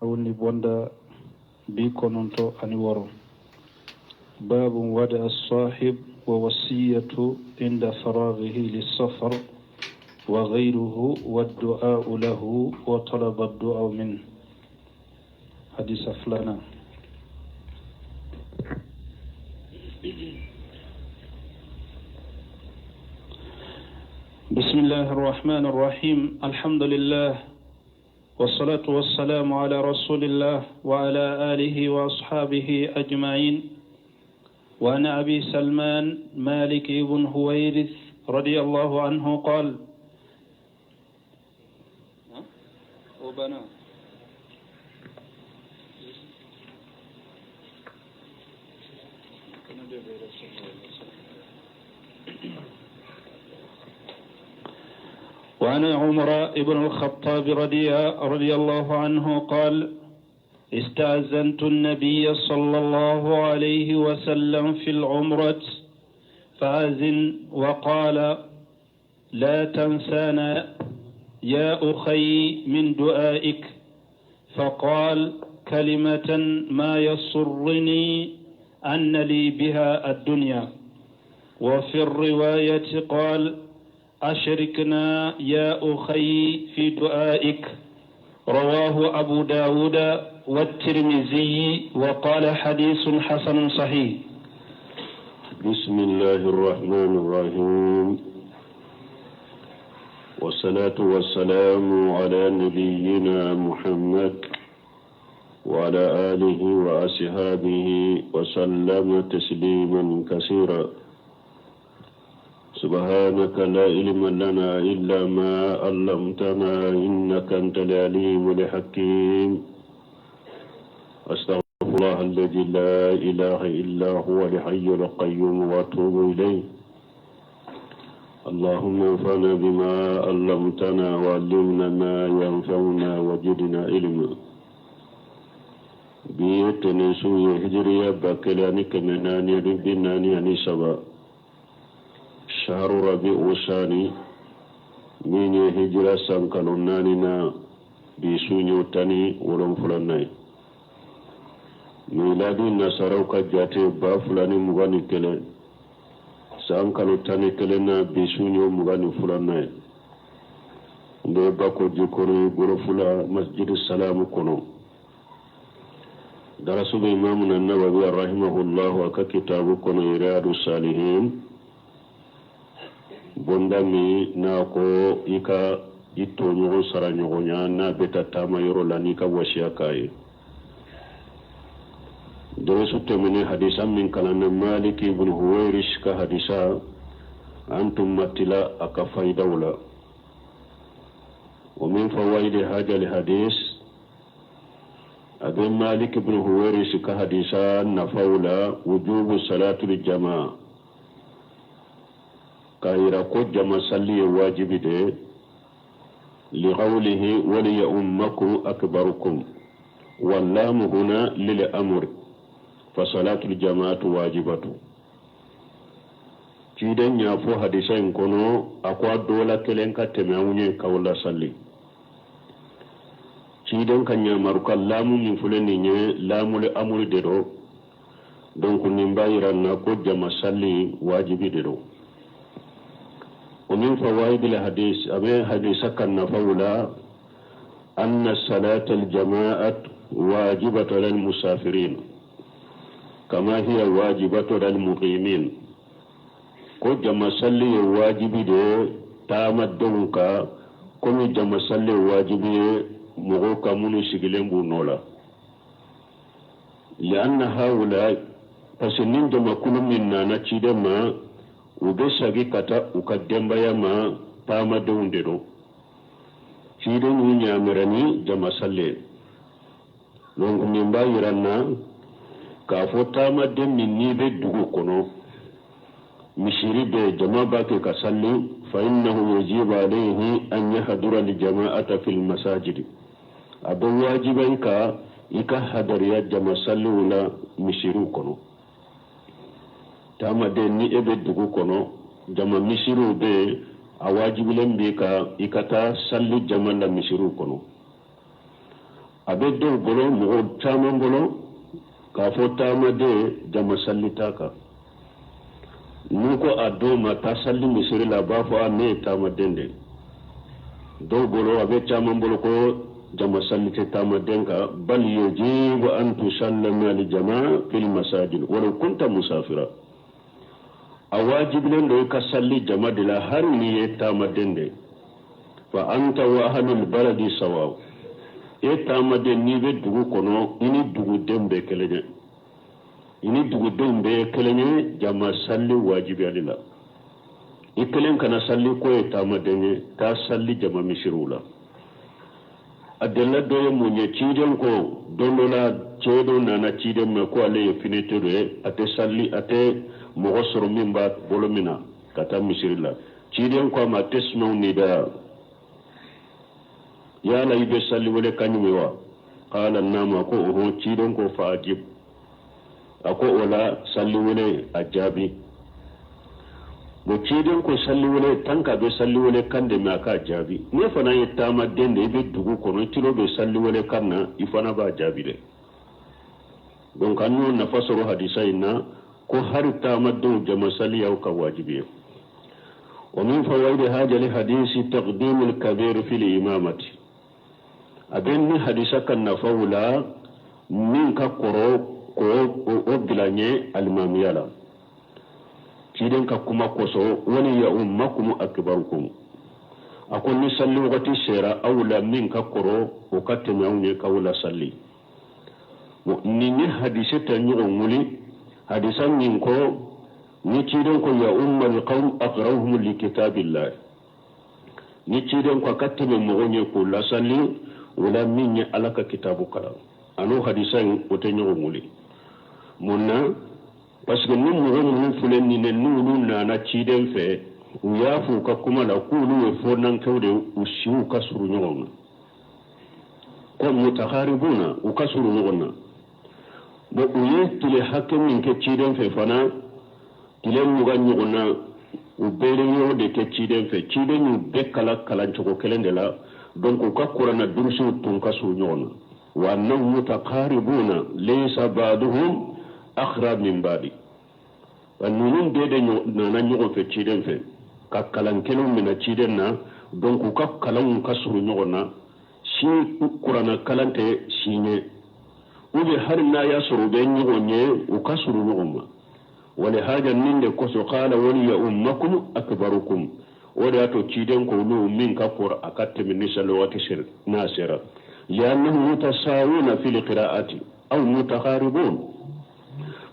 awni bonda bi kononto ani woro babu wada as-sahib wa wasiyatu inda faraghihi lis-safar wa ghayruhu wad-du'a lahu wa talab ad-du'a min hadith aflana. بسم الله الرحمن الرحيم الحمد لله والصلاة والسلام على رسول الله وعلى آله وأصحابه أجمعين. وعن أبي سلمان مالك بن هويرث رضي الله عنه قال وعن عمر بن الخطاب رضي الله عنه قال استأذنت النبي صلى الله عليه وسلم في العمرة فأذن وقال لا تنسانا يا أخي من دعائك فقال كلمة ما يسرني أن لي بها الدنيا. وفي الرواية قال أشركنا يا أخي في دعائك. رواه أبو داود والترمذي وقال حديث حسن صحيح. بسم الله الرحمن الرحيم والصلاة والسلام على نبينا محمد وعلى آله وأصحابه وسلم تسليما كثيرا. سبحانك لا علم لنا إلا ما علمتنا إنك أنت العليم الحكيم. أستغفر الله الذي لا إله إلا هو الحي القيوم وأتوب إليه. اللهم انفعنا بما علمتنا وعلمنا ما ينفعنا وزدنا علما. بيتني سوء هجرية بكلاني كمناني ربناني أني سبا شهر ربيع الثاني من هجرة سنكالوناننا بسوني تاني ولم فلاني ميلادي نصارو كجاتي بافلاني مغاني كله سانكالو تاني كلنا بسوني مغاني فلاني نباكو جيكوري غرفلا مسجد السلام كنو درسوا بإمامنا النووي رحمه الله وككتاب كنو رياض الصالحين bondami na ko ika ito nyogo sara nyogo nya na beta tama yoro lani ka wasiya kai dole su temene hadisa min kalana Malik ibn Huwairis ka hadisa antum matila aka faidawla wa min fawaid hada al hadis abin Malik ibn Huwairis ka hadisa na faula wujubu salatu al jamaa كايرا كو جما صلي واجب ده لقوله ولي أمكم أكبركم واللام هنا للأمر فصلاة الجماعة واجبة تيدن يافو حديثين كونو أقوى دولة كلنكا تمعوني كولا صلي تيدن كان يامرك اللام من فلنيني لام الأمر ده دونك نمبايرا كو جما صلي واجب ده. ومن فوائد الحديث أبي حديث كان فولا أن صلاة الجماعة واجبة للمسافرين كما هي واجبة للمقيمين. كو جما صلي واجب دي تامد دونكا كم جما صلي واجب مغوكا منو سيجلين بونولا لأن هؤلاء فسنين جما كل منا نتشيدما ubesagi kata ukademba yama tama dondero chiden yinya merani jama salle longu nimba yiranna ka fotama demmi nibe dugu kono mishiri be jama bake ka salli fa innahu yajibu alayhi an yahdura li jama'ata fil masajid abu wajiban ka ika hadariya jama salli wala mishiru kono tama de ni ebe dugu kono jama misiru be a wajibilen be ka ikata salli jama la misiru kono abe do bolo mo chama bolo ka fota ma de jama sallita ka nuko ado ma ta salli misiri la ba fo ne ta ma dende do bolo abe chama bolo ko jama sallita ta ma denka bal yujibu an tusallama li jamaa fil masajid wala kunta musafira awajib len do ka salli jama de la har ni ta ma dende fa anta wa ahlul baladi sawa tamade ni be dugu kono ini dugu dembe kelenye ini dugu dembe kelenye jama salli wajibi alila ikelen kana salli ko tamade ne ta salli jama misirula adella do munye ciden ko dondola cedo nana ciden me ko ale finete do ate salli ate mo soro mimba bolomina kata misirila ciden ko ma tesno ni da ya la ibe salli wala kanyuwa qala nama ko ho cidon ko faajib ako wala salli wala ajabi mo cidon ko salli wala tanka be salli wala kande ma ka ajabi ne fana yetama dende be dugu kono tilo be salli wala kanna ifana ba ajabi de donc anno na fasoro hadisa ina ko har tamaddu jama salli yaw ka wajibi ومن فوائد هذا الحديث تقديم الكبير في الإمامة أبني حديثك النفولا من كقرو أبلاني الماميالا كيدن ككما كوسو ولي أمكم أكبركم أقول نسلي وقتي سيرا أولا من كقرو وكتم يوني كولا سلي نيني حديثة نيغمولي حديثا منكو نيكيدن كو يا أم القوم أقرأهم لكتاب الله نيكيدن كو كتم مغني كولا سلي ولا من على كتاب كلام أنو حديثا وتنيغمولي منا parce que nous nous fulen ni nunu na ciden fe uyafu ka kuma la kulu e fonan kawde ushiu kasuru nyona ko mutaharibuna ukasuru nyona bo uye tile hakem min ke ciden fe fana tile mu ga nyona ubere yo de ke ciden fe ciden ñu bekala kala choko kelende la donc ka qur'ana dursu tun kasuru nyona wa annahum mutaqaribuna laysa ba'duhum akhra min badi wanunun dede na nyogo fe ciden fe ka kalan kelo mina ciden na donc ka kalan kasuru nyogona shi qur'ana kalante shine ube har na ya suru be nyogonye u kasuru nyogoma wala haja ninde ko so qala wali ya ummakum akbarukum wada to ciden ko no min ka qur akatte min nisalo wati shir nasira li'annahum mutasawuna fil qira'ati aw mutaharibun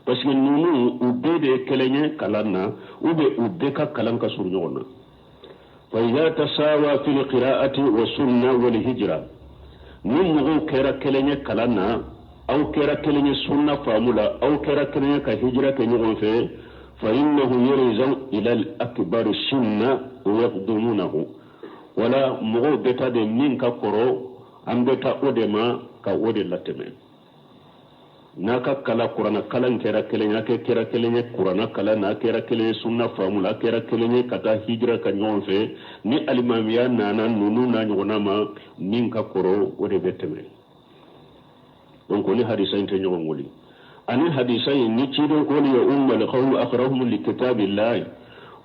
parce que nous ube de kelenye kalanna ube ka kalan ka sur nyona fa idha tasawa fi alqira'ati wa sunna wal hijra nous kera kelenye kalanna aw kera kelenye sunna famula aw kera kelenye ka hijra ke nyon fe fa innahu yurizu ila al akbar sunna wa yaqdumunahu wala mugo beta de min ka koro ambeta odema ka ode lateme naka kala qur'ana kalan kera kelenya ke kera kelenya qur'ana kala na kera kelenya sunna famula kera kelenya kata hijra ka nyonfe ni alimamiya nana nunu na nyona ma ninka koro wode beteme donc ni hadisa inte nyongoli ani hadisa ni cido ko ni ya ummal qawm aqrahum li kitabillah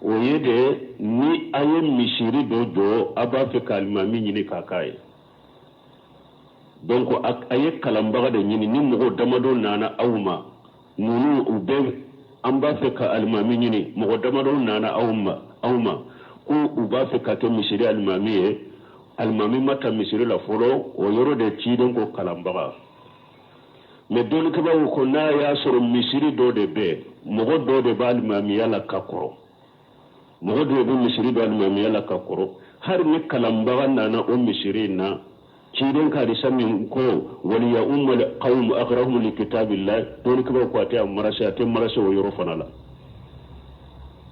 o yede ni ayem mishiri dojo aba fe kalmami ni kakaye donc aye kalambaga de nyini ni mo damado nana awma nunu ube amba fe ka almami nyini mo damado nana awma ko uba fe ka ke misiri almami almami mata misiri la folo o yoro de ciden ko kalambaga me don ke ba ko na ya soro misiri do de be mo do de ba almami yala kakoro mo do de misiri do almami yala kakoro har ni kalambaga nana o misiri na ciden ka di samin ko wali ya ummal qawm aqrahum li kitabillah don ko ko ta marasa wo yoro fanala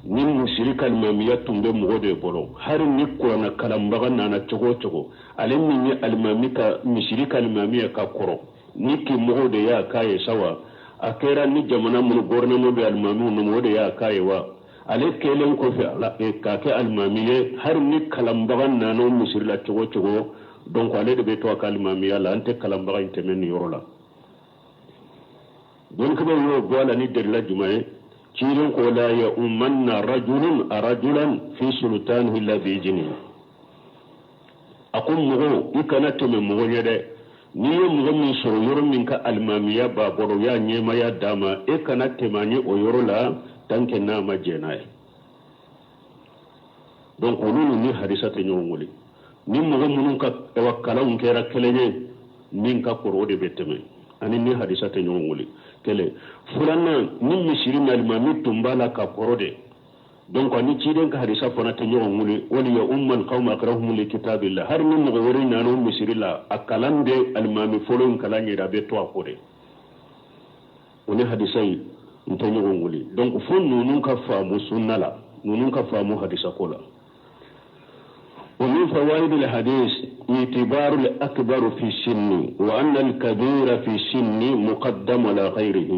nin mushrika almamiyatun be mo de bolo har ni ko na kalambaga na chogo alen ni almamika mushrika almamiya ka koro ni ki mo de ya kaye sawa akera ni jamana mun gornamo be almamu no mo de ya kaye wa ale kelen ko fe ala ka ke almamiye har ni kalambaga na no mushrila chogo donc ale de be to kalimami ala ante kalambaga intemen yorola donc be yo gola ni der la jumae ciiren ko la ya ummanna rajulan fi sultanihi alladhi jini akum mugo ikana teme mugo yede ni ye mugo min soro yoro min ka almamiya ba boro ya nyema ya dama e kana temani o yoro la tanke na ma jenaye donc onunu ni hadisa te nyongoli ni mugo munun ka wakala un kera kelenye nin ka koro de beteme ani ni hadisa te nyongoli kele fulana ni misiri na almami tumbala ka koro de donc ani ciiden ka hadisa fana te nyongoli wali ya umman qawma akrahum li kitabillah har min mugo wori nanu misiri la akalande almami folon kalanye da be to akore oni hadisa yi nte nyongoli donc fon nunun ka famu sunnala nunun ka famu hadisa kola ومن فوائد الحديث اعتبار الأكبر في السن وأن الكبير في السن مقدم على غيره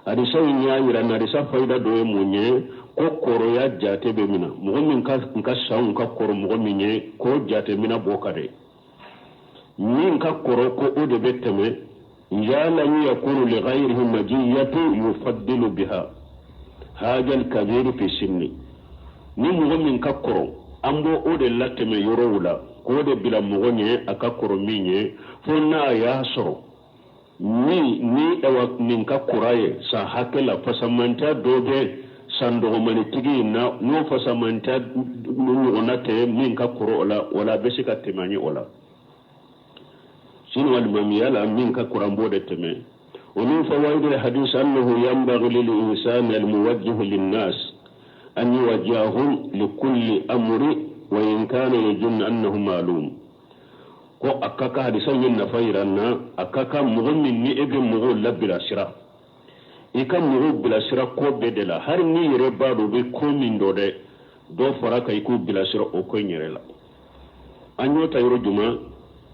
حديث يايرا حديث فايدة دوي مونيه كوكورو يا جاتي بمنا مغمين كاساون كوكورو مغمين كو جاتي منا بوكاري مين كوكورو كو اودي بتمي يا لن يكون لغيره مجية يفضل بها هذا الكبير في السن مين مغمين كوكورو ambo ode lateme yorowula ko de bila mogonye akakoro minye fonna ya soro ni ewa ninka kuraye sa hakela fasamanta dobe sando mani tigi na no fasamanta onate minka kuro wala besika temani ola sinu almamiyala minka kurambo de teme ومن فوائد الحديث أنه ينبغي للإنسان الموجه للناس أن يوجههم لكل أمر وإن كان يجن أنه معلوم ko akaka hadisan yin na fayranna akaka mu'min ni ebe mu'ul labila sira ikan mu'ul bila sira ko bedela har ni yere bado be ko min dode do faraka iku bila sira o ko nyerela anyo tayro juma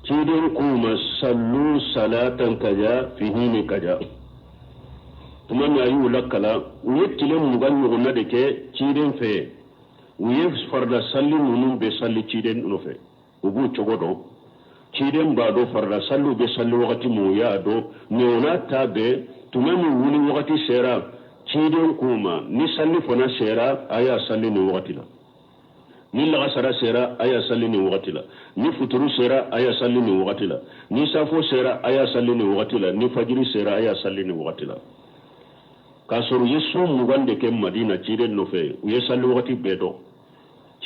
ciden ku masallu salatan kaja fi hini kaja tuma mi ayu lakala yetile mugan no na de ke ciden fe uyef farda salli munum be salli ciden no fe ubu chogodo ciden ba do farda sallu be salli wakati mu ya do neona tabe tuma mi wuli wakati sera ciden kuma ni salli fona sera aya salli ni wakati la ni laga sara sera aya salli ni wakati la ni futuru sera aya salli ni wakati la ni safo sera aya salli ni wakati la ni fajiri sera aya salli ni wakati la kasoro yesu mugande ke madina ciden no fe uye salli wakati bedo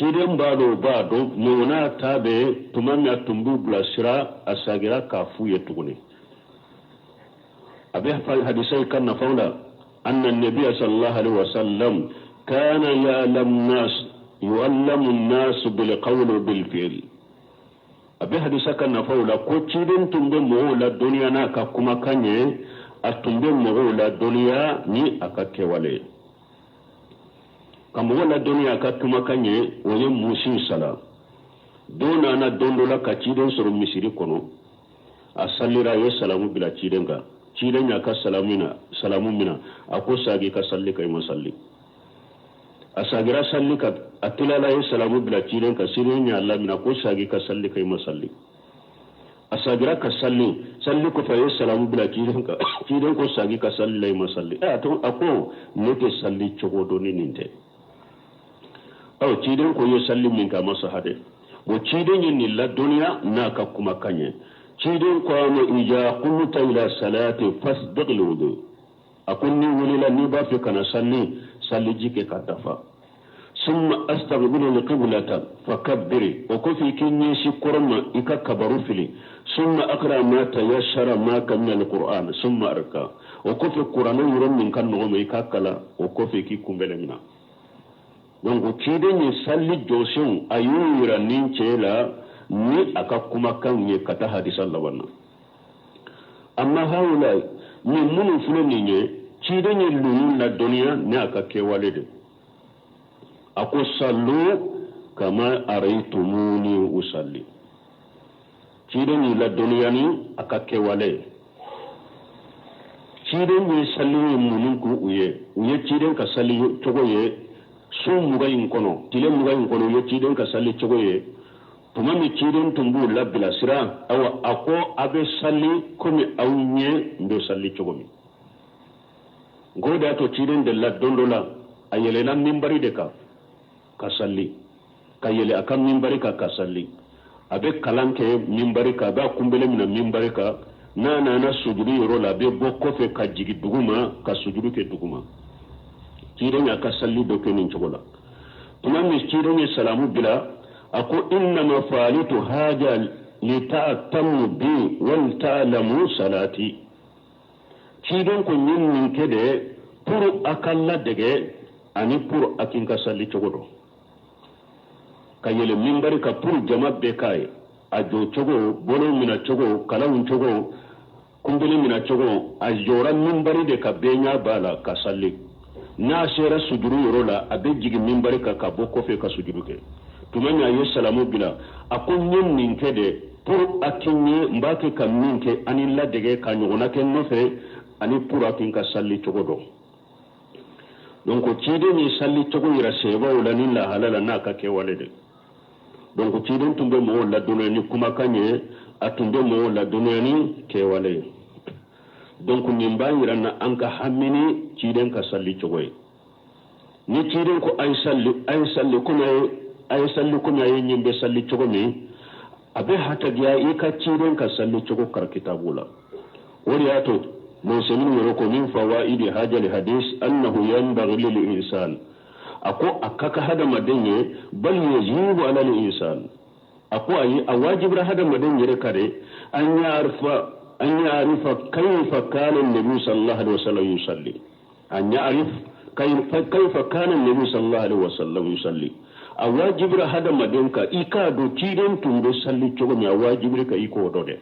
ciden bado nona tabe tumami atumbu blasira asagira kafu yetuguni abe hadisai kanna faula anna an-nabiy sallallahu alaihi wasallam kana yu'allamu an-nas bil qawli bil fi'l abe hadisa kanna faula ko ciden tumbe mo la dunya na ka kuma kanye atumbe mo la dunya ni akake wale kama wala dunia katuma kanye oye musin sala dona na dondola ka ciden soro misiri kono asallira ye salamu bila ciden ga ciden ya ka salamu mina ako sagi ka salli kay masalli asagira salli ka atilala ye salamu bila ciden ka sirin ya Allah mina ko sagi ka salli kay masalli asagira ka salli ko fa ye salamu bila ciden ka ciden ko sagi ka salli lay masalli ato ako nete salli chogodo ni ninte aw ciden ko yo sallim min ka masa hade wo ciden yin la dunya na ka kuma kanye ciden ko ma ija qumta ila salati fasbiq alwudu akunni wulila ni ba fi kana salli jike ka dafa summa astaghfiru liqiblata fakabbiri wa ko fi kinni shi kurma ika kabaru fili summa aqra ma tayassara ma kana alquran summa arka wa ko fi qur'anu yurum min kan no mai kakala wa ko fi ki kumbele mina donc ciden ye salli josun ayura nin cela ni aka kuma kan ye kata hadisa lawanna amma haula ni munu fulo ni ye ciden ye lunu la dunya ni aka ke walede ako sallu kama araytumuni usalli ciden ye la dunya ni aka ke wale ciden ye salli munun ku uye ciden ka salli togo ye sun mugayin kono tile mugayin kono yo ciden ka salli cogo ye tuma mi ciiden tumbu labbila sira awa ako abe salli komi awnye mbe salli cogomi ngoda to ciiden de la dondola ayele na mimbari de ka salli kayele akam mimbari ka salli abe kalanke mimbari ka ba kumbele mina mimbari ka na sujudu yoro la be bokko fe ka jigi duguma ka sujudu ke duguma ciiden ya ka salli do ke nin cogola tuma mi ciiden ye salamu bila ako inna ma falitu haja li ta'tamu bi wal ta'lamu salati ciiden ko nin kede pour akalla dege ani pour akinka salli cogodo kayele mimbari ka pour jama be kay ajo cogo bono mina cogo kalawun cogo kumbele mina cogo ajora mimbari de ka benya bala ka salli na sera sujuru yorola abe jigi mimbari ka boko fe ka sujuru ke tumanya yo salamu bila akon nin kede pour akinye mbake ka minke ani la dege ka nyona ke no fe ani pour akinka salli cogodo donc ciiden ni salli cogo yira seba wala ni la halala na ka ke walede donc ciiden tumbe mo la dunani kuma kanye atumbe mo la dunani ke wale donc ni mbayira na anka hammini ciiden ka salli cogo ni ciiden ko ay salli kuma ay nyimbe salli cogo mi abe hatagiya ika ciiden ka salli cogo kar kitabula wori ato من سمين يروكو من فوائد هذا الحديث أنه ينبغي للإنسان أكو أكاك هذا مدني بل يجيب على الإنسان أكو أي أواجب هذا مدني ركاري أن يعرف كيف كان النبي صلى الله عليه وسلم يصلي أن يعرف كيف كان النبي صلى الله عليه وسلم يصلي أواجب هذا مدنك إيكادو تيرين تنبي صلي تغني أواجب لك إيكو دودي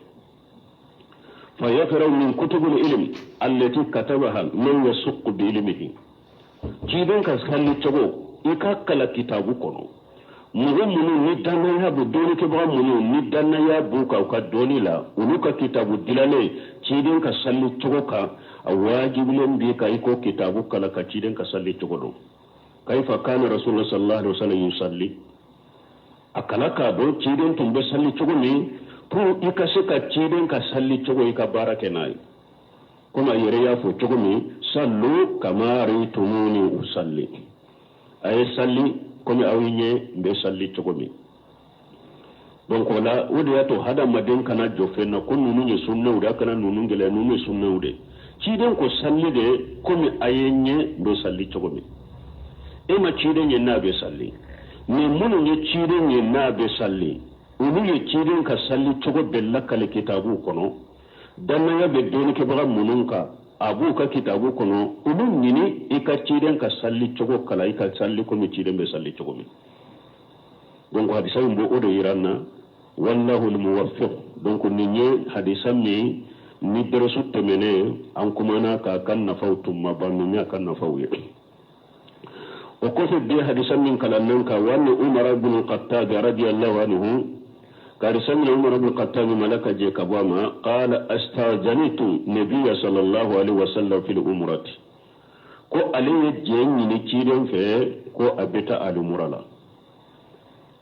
فيقرأ من كتب العلم التي كتبها من يسق بعلمه جيبن كسخلي تشغو إكاكلا كتابو كونو مغمونو ندانا يابو دوني كبغمونو ندانا يابو كاوكا دوني لا ولوكا كتابو دلالي جيبن كسخلي تشغو كا واجب لن بيكا إيكو كتابو كلا كجيبن كسخلي تشغو دو كيف كان رسول الله صلى الله عليه وسلم يصلي أكلا كادو جيبن تنبي صلي تشغو مي pour ika seka ciiden ka salli cogo ika barake nayi kuma yere ya fo cogo mi sallu kamari tumuni usalli ay salli comme awinye be salli cogo mi donc wala wodi yato hada maden kana jofena ko nunu nye sunna uda kana nunu ngele nunu sunna ude ciiden ko salli de comme ayenye be salli cogo mi e ma ciiden nye na be salli ni munu nye ciiden nye na be salli ulu ye ciiden ka salli cogo bella kale kitabu kono danna ya be doni ke baga mununka abu ka kitabu kono ulu nini ika ciiden ka salli cogo kala ika salli ko mi ciiden be salli cogo mi donc hadisa mbo odo iranna wallahu almuwaffiq donc ninye hadisa mi ni darasu temene an kumana ka kan nafautum mabanu nya kan nafawye o ko fe be hadisa min kala nan ka wani umar ibn al-khattab radiyallahu anhu قال سمع عمر بن الخطاب ملك جيكابوما قال استاذنت النبي صلى الله عليه وسلم في الأمرة كو عليه جين نيكيرن في كو أبتا الأمرة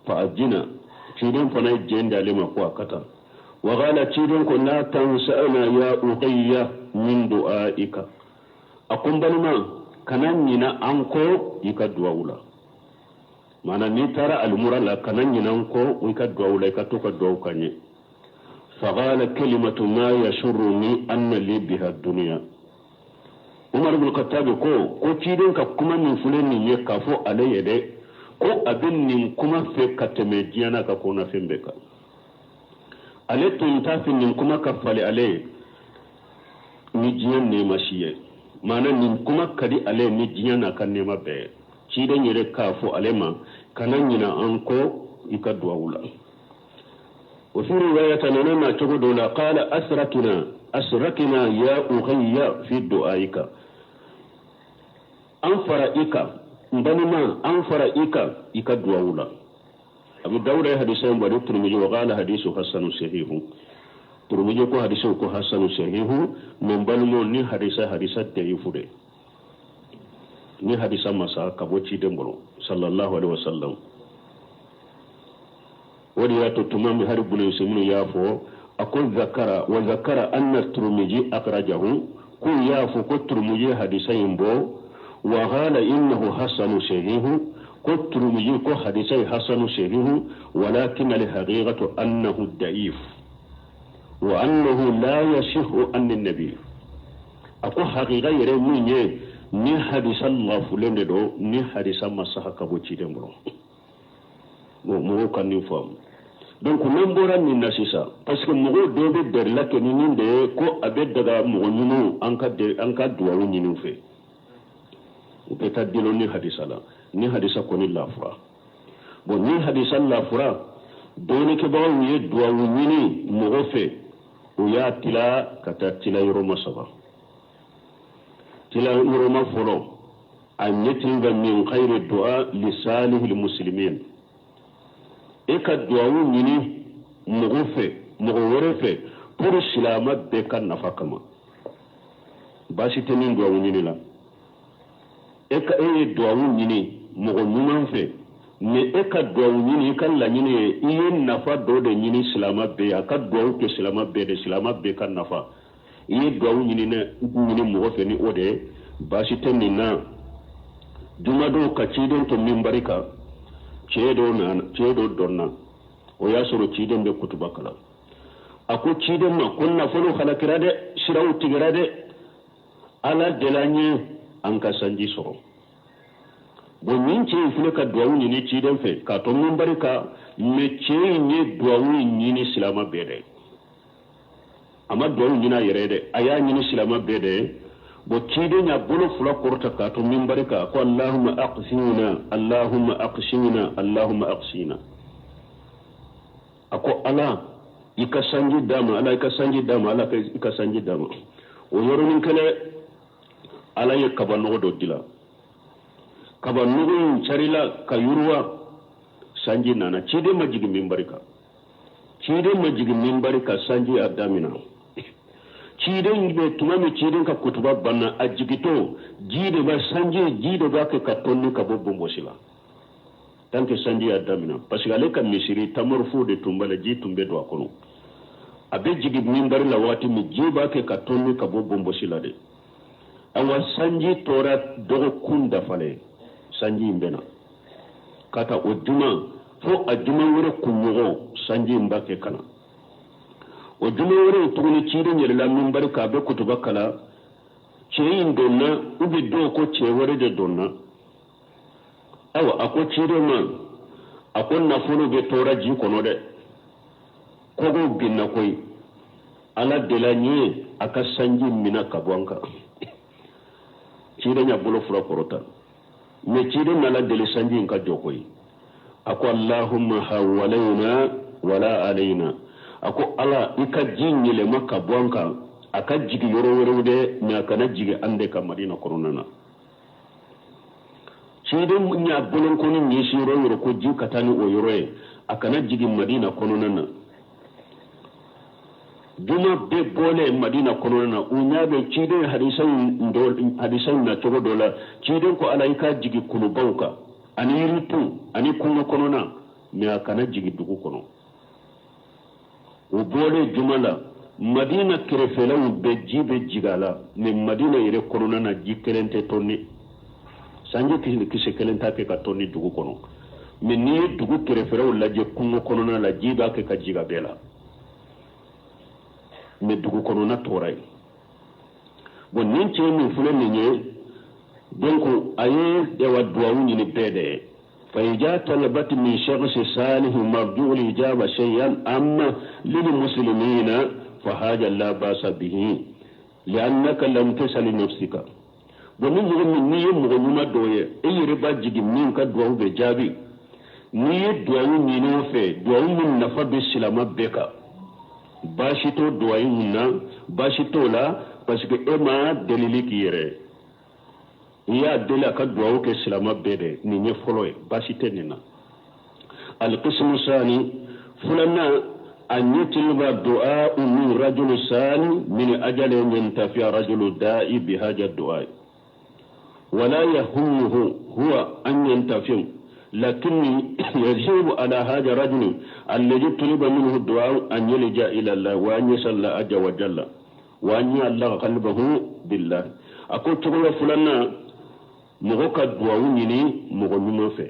فأجنا كيرن فنا جين دالما كو أكتا وقال كيرن كو لا تنسأنا يا أخي من دعائك أقوم بلما كنان نينا أنكو يكدوا mana ni tara almura la kanan yinan ko in ka duwa ka to ka duwa kanye fa qala kalimatu ma yashuruni anna li biha dunya umar ibn khattab ko kidin ka kuma min fulen ni ye ka fo alaye de ko abin nin kuma fe ka teme diana ka ko na fembe ka ale tun ta fin nin kuma ka fale ale ni jiyan ne mashiye mana nin kuma kadi ale ni jiyan na kan ne mabe ciiden yere ka fo alema kanan yina anko ikadwa wula wa fi riwayatan anna tugu dola qala asrakina ya ukhayya fi du'aika anfara ika mbanima anfara ika ikadwa wula abu dawud ya hadisa mbari turmiji wa qala hadisu hasanun sahihu turmiji ko hadisu ko hasanun sahihu membalmo ni hadisa dayifude ni hadisa masa kaboci dembolo sallallahu alaihi wasallam ولياتو تمام هرب بن يسمون يافو أقول وذكر أن الترمذي أخرجه كل يافو كالترمذي حديثين بو وقال إنه حسن صحيح كالترمذي كحديثي حسن صحيح ولكن الحقيقة أنه ضعيف وأنه لا يصح عن النبي أقول حقيقة يرمي ni hadisa Allah fulende do ni hadisa masaha kabo chide mbro mo kan ni fam donc nombora ni nasisa parce que mo do be der la ke ni ninde ko abe daga mo nyunu anka duwa nyinu fe o peta dilo ni hadisa ko ni lafra bon ni hadisa lafra do ni ke bawo ni duwa nyini mo fe o ya tila kata tila yoro masaba tila uruma folo an yatinga min khairu du'a li salihil muslimin eka du'a nyini mugo werefe pour silama be kan nafakama bashi tenin du'a nyini la eka du'a nyini mugo nyuman fe ne eka du'a nyini kan la nyini iyen nafa do de nyini silama be aka du'a ke silama be kan nafa iye duwawu ñini mogo fe ni o de baasi tenni na juma do ka ciiden to min barika ceedo donna o ya soro ciiden be kutuba kala ako ciiden ma kon nafolo halakira de sirawu tigira de ala delañe an ka sanji soro bo min cee fule ka duwawu ñini ciiden fe ka to min barika me cee ñe duwawu ñini silama be de ama do nyina yerede aya nyini silama bede bo kide nya bolo fula korta ka to min barika ko allahumma aqsina ako ala ikasanji dama ala ikasanji dama o yoronin kale ala ye kabano do dila kabano charila kayurwa sanji nana kide majigi min barika sanji adamina ciden be tumami ciden ka kutuba banna ajigito jide ba sanji jide ba ka tonni ka bobbon bosila tanke sanji adamina parce que ale ka misiri tamorfo de tumbala ji tumbe do akono abe jigi minbar la wati mi jiba ke ka tonni ka bobbon bosila de awa sanji tora dogo kunda fale sanji mbena kata oduma fo aduma wore kunyogo sanji mbake kana o juma wore tuguni cire nyere la min barka be kutuba kala ceyin donna ubi do ko cewore de donna awa ako cire ma akon na fulu be tora ji kono de kogo binna koy ala delanye aka sanji mina kabwanka cire nya bulo fura korota me cire na la dele sanji nka jokoy ako allahumma hawalaina wala alaina ako ala ika jinyele maka bwanka aka jigi yoro de nya kana jigi ande ka madina koronana ciden nya bolon ko ni shiro yoro ko ji katani o yoroe akana jigi madina koronana duma be bole madina koronana unya be ciden hadisan na togo dola ciden ko ala ika jigi kunu bauka ani ritu ani kunno konona me akana jigi dugu kono o bole jumala madina kerefelaw be jibe jigala me madina ire korona na jikelente tonni sanje kise kelenta ke ka tonni dugu kono me ni dugu kerefelaw la je kungo konona la jiba ke ka jiga bela me dugu konona toray bon nin ce mi fule ni nye donc aye de wadwawu ni bede فإذا طلبت من شخص صالح مرجو الإجابة شيئا أما للمسلمين فهذا لا بأس به لأنك لم تسأل نفسك ومن يوم نيم مغنما دوية أي ربا جيجي من كدوه بجابي ني دواه نينوفي دواه من نفا بسلامة بك باشتو دواه منا باشتو لا باسكو إما دليلي كيري يا دلا كدواو كسلامة بيري نيني فلوي باشي نينا القسم الثاني فلنا أن يطلب الدعاء من رجل ثاني من أجل أن ينتفع رجل داعي بهذا الدعاء ولا يهمه هو أن ينتفع لكني يجب على هذا الرجل الذي طلب منه الدعاء أن يلجأ إلى الله وأن يسأل الله عز وجل وأن يعلق قلبه بالله. أقول تقول فلان مغوك الدعاء يني مغنما في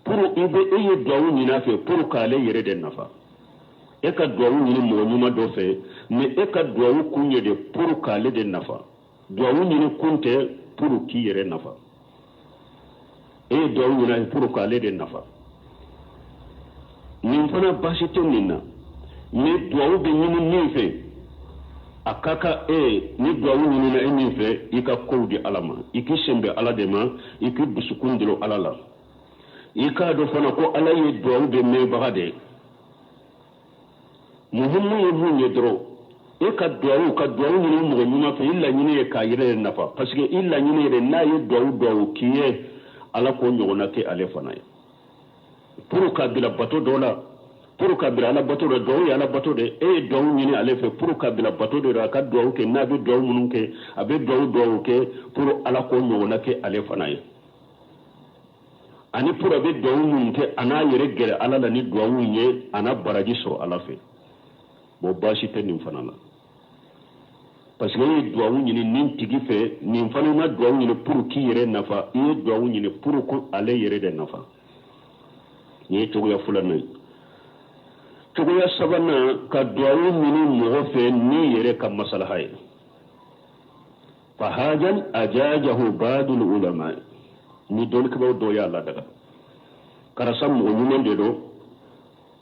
pour ibe eye duawu nyina fe pour kale yere de nafa e ka duawu nyini monyuma do fe me e ka duawu kunye de pour kale de nafa duawu nyini kunte pour ki yere nafa e duawu nyina pour kale de nafa nin fana basite ninna me duawu be nyini ni fe akaka ni duawu nyini na ni fe ika kowdi alama iki sembe ala de ma iki busukundiro alala ika do fana ko ala ye duawu be me bagade muhimmu ye dro e ka duawu ni mo nyuma fe illa nyine e ka yire nafa parce que illa nyine re na ye duawu kiye ala ko nyona ke ale fana pour ka bila bato dola pour ka bila ala bato do ya ala bato de e duawu nyine ale fe pour ka bila bato de ra ka duawu ke na be duawu munun ke abe duawu ke pour ala ko nyona ke ale fana ani pour abe duawu mun ke ana yere gere ala la ni duawu nye ana baraji so ala fe bo bashi te nim fana la parce que yi duawu nyini nin tigi fe nin fana na duawu nyini pour ki yere nafa yi duawu nyini pour ko ale yere de nafa ni to ya fulana to ya sabana ka duawu nyini mo fe ni yere ka masalaha fa hajan ajajahu badul ulama ni don ko do ya Allah daga karasam mo nyumen de do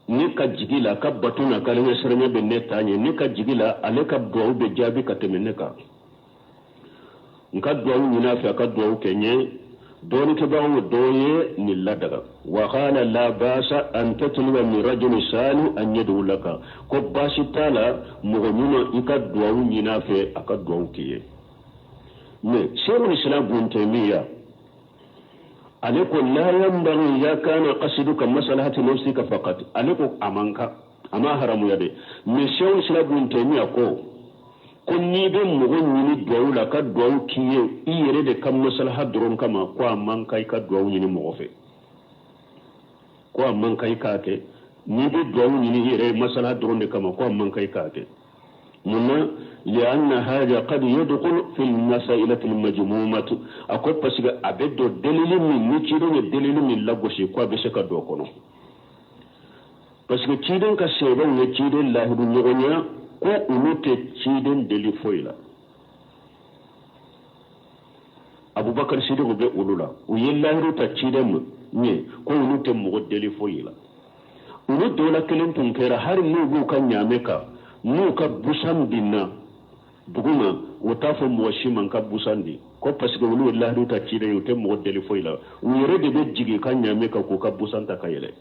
ni ka jigila ka batuna ka le serenya be netanye ni ka jigila ale ka do be jabi ka temene ka nka do nyina fa ka do kenye doni ke ba wo doye ni ladaga wa qala la basa an tatluba min rajul sali an yadu laka ko bashi tala mo nyuma ika do nyina fa aka do kiye mais shaykhul islam ibn taymiya عليكم لا ينبغي إذا كان قصدك مسألة نفسك فقط عليكم أمانك أما هرم يدي مشيون سلابون تيمية كون نيبين مغن يني دواو لك دواو كيه إيريد كم مسألة درون كما كو أمانك يكا دواو يني مغفي كو أمانك يكاكي نيبين دواو يني إيريد مسألة درون كما كو أمانك يكاكي منا لأن هذا قد يدخل في المسائل المجمومة أقول بس أبدو دليل من نيشيرون دليل من لغوشي كوا بشكا دوكونو بس كيدن كسيرون نيشيرون لاهدو نغنيا كو أنوت تشيدن دليل فويلا أبو بكر سيدو بي أولولا ويلاهدو تشيدن ني كو أنوت مغد دليل فويلا أنوت دولا كلم تنكيرا هاري نوغو كان ياميكا نوكا بوسان دينا duguma wota fo mo shiman ka busandi ko parce que wulu Allah ta cire yote mo deli foila wure de be jigi kan nyame ka ko ka busanta kayele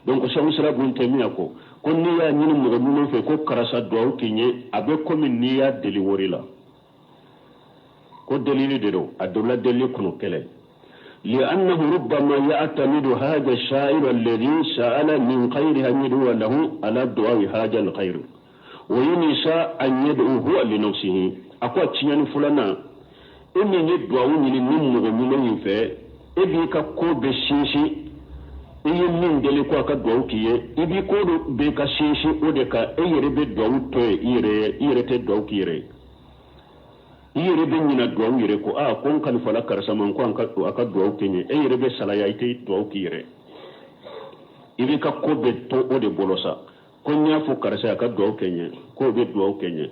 donc shawu sira bun temiya ko ni ya nyini mo no fe ko karasa do kinye abe ko min ni ya deli worila ko delili de do adola deli kuno kele لأنه ربما يعتمد هذا الشاعر الذي سأل من خير أن يدعو له على الدعاء هذا الخير وينسى أن يدعو هو لنفسه أقوى تيان فلانا إني ندعو من النمو ومن ينفع إبي كاكو بشيشي إيه من دلكو أكدعو كيه إبي كودو بيكا شيشي ودكا إيه بدعو توي إيه تدعو كيه إيه بنينا دعو يريكو كون كان فلا كرسمان كون أكدعو كيه إيه بسلايا يتدعو كيه إبي كاكو بدعو ودي بولوسا konya fo karasa ka do kenye ko be do kenye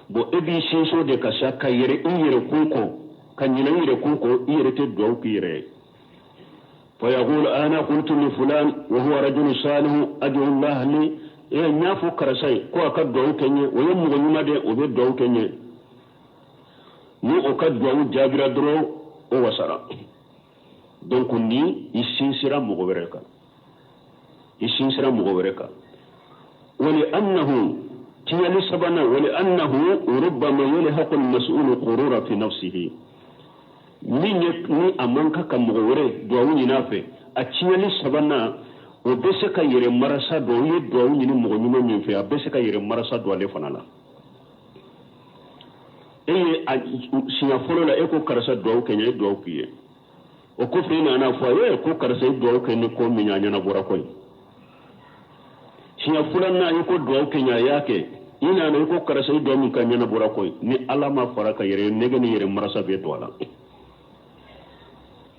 bo ebi shinso de kasha kayere iyere kunko kanyina iyere kunko iyere te do kire fa yaqul ana qultu li fulan wa huwa rajul salih adu Allah li nya fo karasa ko ka do kenye o yemu go nyuma de o be do kenye ni o ka do jabira dro o wasara donc ni isinsira mo go bereka ولأنه تيالي سبنا ولأنه ربما يلحق المسؤول قرورا في نفسه ni amanka kamugore duawu nafe atiyali sabana obese ka yere marasa do ye duawu ni mo nyuma nyimfe abese ka yere marasa do ale fanala siya folo la eko karasa duawu kenya duawu kiye o ko fe na fo ye ko karsa do ke ni ko mi nya na bora koy siya fulan na ko do ke nya yake ina na ko karsa do mi kan nya na bora koy ni alama faraka yere nege ni yere marasa be do ala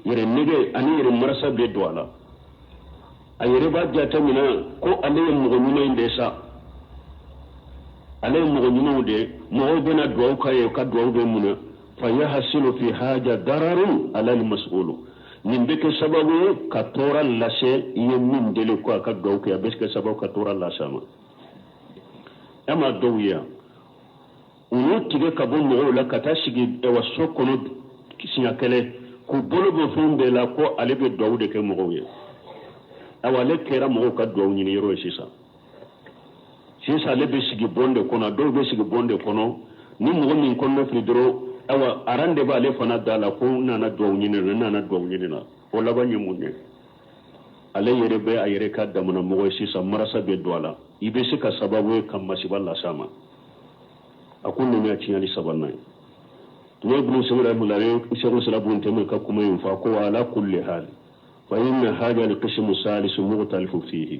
yere nege ani yere marasa be do ala ayere ba jata mina ko ale mo go nyuma inde sa ale mo go nyuma de mo be na do kaye ka do be muna fa yahsilu fi haja dararun ala al mas'ul nin be ke sababu ka tora lase yemin dele ko ka do ko ya beske sababu ka tora lasama ama dowiya unu tige ka bo mo la ka tashigi e waso kono kisinya kele ku bolo bo fumbe la ko ale be do de ke mo go ye awale kera mo ka do nyini yero sisa le be sigi bonde kono do be sigi bonde kono ni mo min kono fridro awa arande ba le fana dala ko nana do nyini na o la ba nyimunye ale yere be ayere ka da mona mo sisa marasa be doala ibe sika sababu kam masiballa sama akunno mi aciyani sabanna to ibn sumra mulare shaykhul salabun tamu ka kuma yin fa ko ala kulli hal فإن هذا القسم الثالث مختلف فيه